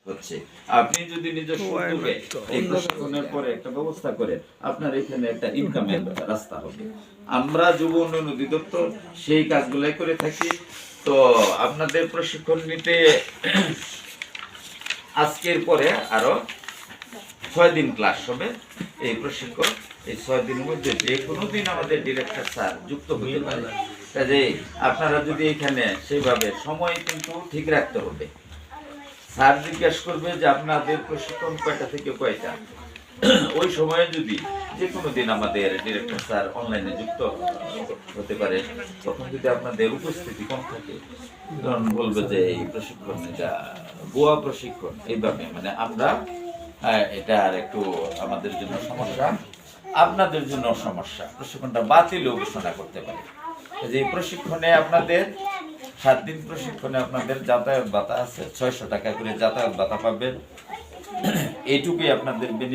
হচ্ছে। আপনি যদি নিজস্ব উদ্যোগে এই প্রশিক্ষণের পরে একটা ব্যবস্থা করেন, আপনার এখানে একটা ইনকামের রাস্তা হবে। আমরা যুব উন্নয়ন অধিদপ্তর সেই কাজগুলাই করে থাকি। তো আপনাদের প্রশিক্ষণ নিতে আজকের পরে আরো 6 দিন ক্লাস হবে। এই প্রশিক্ষণ এই 6 দিনের মধ্যে যে কোনো দিন আমাদের ডিরেক্টর স্যার যুক্ত হতে পারে। কাজে আপনারা যদি এখানে সেইভাবে সময় কিন্তু ঠিক রাখতে হবে। স্যার জিজ্ঞেস করবে যে আপনাদের প্রশিক্ষণ কয়টা থেকে কয়টা, ওই সময়ে যদি যে কোনো দিন আমাদের ডিরেক্টর স্যার অনলাইনে যুক্ত হতে পারে, তখন যদি আপনাদের উপস্থিতি কম থাকে তখন বলবে যে এই প্রশিক্ষণ এটা ভুয়া প্রশিক্ষণ, এইভাবে মানে আমরা এটা আর একটু আমাদের জন্য সমস্যা, আপনাদের জন্য সমস্যা, প্রশিক্ষণটা বাতিলও ঘোষণা করতে পারে। যে এই প্রশিক্ষণে আপনাদের 7 দিন প্রশিক্ষণে আপনাদের যাতায়াত ভাতা আছে, 600 টাকা করে যাতায়াত ভাতা পাবেন। এইটুকুই আপনাদের বেনিফিট।